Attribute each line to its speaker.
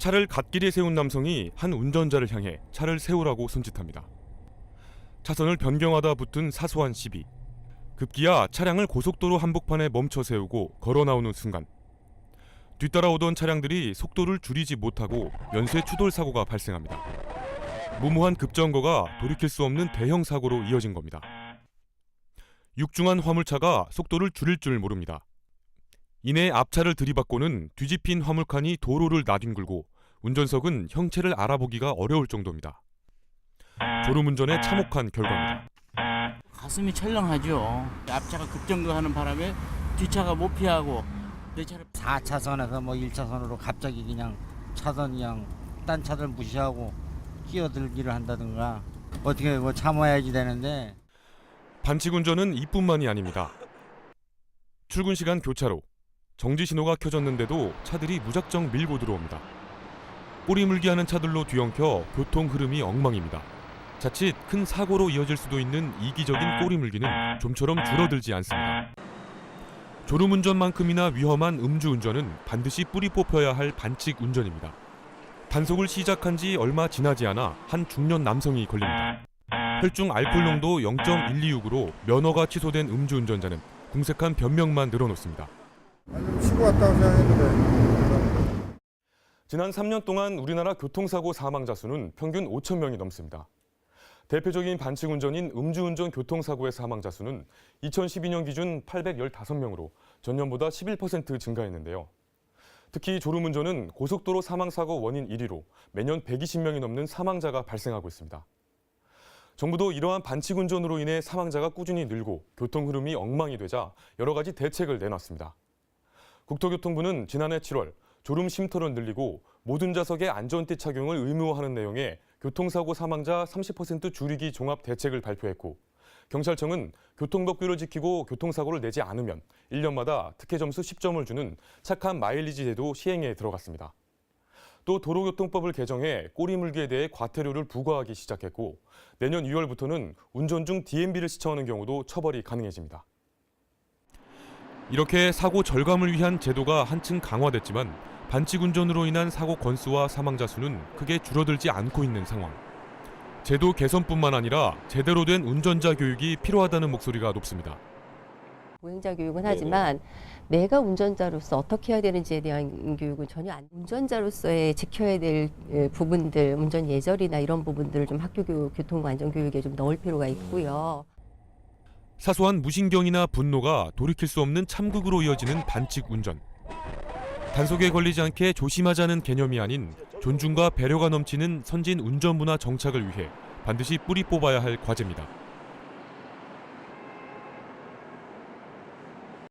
Speaker 1: 차를 갓길에 세운 남성이 한 운전자를 향해 차를 세우라고 손짓합니다. 차선을 변경하다 붙은 사소한 시비. 급기야 차량을 고속도로 한복판에 멈춰 세우고 걸어 나오는 순간 뒤따라오던 차량들이 속도를 줄이지 못하고 연쇄 추돌 사고가 발생합니다. 무모한 급정거가 돌이킬 수 없는 대형 사고로 이어진 겁니다. 육중한 화물차가 속도를 줄일 줄 모릅니다. 이내 앞차를 들이받고는 뒤집힌 화물칸이 도로를 나뒹굴고 운전석은 형체를 알아보기가 어려울 정도입니다. 졸음운전의 참혹한 결과입니다.
Speaker 2: 가슴이 철렁하죠. 앞차가 급정거하는 바람에 뒷차가 못 피하고 내 차를
Speaker 3: 4차선에서 뭐 1차선으로 갑자기 그냥 차선 그냥 딴 차들 무시하고 끼어들기를 한다든가 어떻게 그거 참아야지 되는데.
Speaker 1: 반칙운전은 이뿐만이 아닙니다. 출근 시간 교차로 정지 신호가 켜졌는데도 차들이 무작정 밀고 들어옵니다. 꼬리 물기 하는 차들로 뒤엉켜 교통 흐름이 엉망입니다. 자칫 큰 사고로 이어질 수도 있는 이기적인 꼬리 물기는 좀처럼 줄어들지 않습니다. 졸음운전만큼이나 위험한 음주운전은 반드시 뿌리 뽑혀야 할 반칙 운전입니다. 단속을 시작한 지 얼마 지나지 않아 한 중년 남성이 걸립니다. 혈중 알코올 농도 0.126으로 면허가 취소된 음주운전자는 궁색한 변명만 늘어놓습니다.
Speaker 4: 치고 왔다고 생각했는데.
Speaker 1: 지난 3년 동안 우리나라 교통사고 사망자 수는 평균 5천 명이 넘습니다. 대표적인 반칙운전인 음주운전 교통사고의 사망자 수는 2012년 기준 815명으로 전년보다 11% 증가했는데요. 특히 졸음운전은 고속도로 사망사고 원인 1위로 매년 120명이 넘는 사망자가 발생하고 있습니다. 정부도 이러한 반칙운전으로 인해 사망자가 꾸준히 늘고 교통 흐름이 엉망이 되자 여러 가지 대책을 내놨습니다. 국토교통부는 지난해 7월 졸음 쉼터를 늘리고 모든 좌석에 안전띠 착용을 의무화하는 내용의 교통사고 사망자 30% 줄이기 종합 대책을 발표했고, 경찰청은 교통법규를 지키고 교통사고를 내지 않으면 1년마다 특혜 점수 10점을 주는 착한 마일리지 제도 시행에 들어갔습니다. 또 도로교통법을 개정해 꼬리 물기에 대해 과태료를 부과하기 시작했고, 내년 2월부터는 운전 중 DMB를 시청하는 경우도 처벌이 가능해집니다. 이렇게 사고 절감을 위한 제도가 한층 강화됐지만 반칙운전으로 인한 사고 건수와 사망자 수는 크게 줄어들지 않고 있는 상황. 제도 개선뿐만 아니라 제대로 된 운전자 교육이 필요하다는 목소리가 높습니다.
Speaker 5: 보행자 교육은 하지만 내가 운전자로서 어떻게 해야 되는지에 대한 교육은 전혀 안. 운전자로서의 지켜야 될 부분들, 운전 예절이나 이런 부분들을 좀 학교 교육, 교통안전교육에 좀 넣을 필요가 있고요.
Speaker 1: 사소한 무신경이나 분노가 돌이킬 수 없는 참극으로 이어지는 반칙운전. 단속에 걸리지 않게 조심하자는 개념이 아닌 존중과 배려가 넘치는 선진 운전 문화 정착을 위해 반드시 뿌리 뽑아야 할 과제입니다.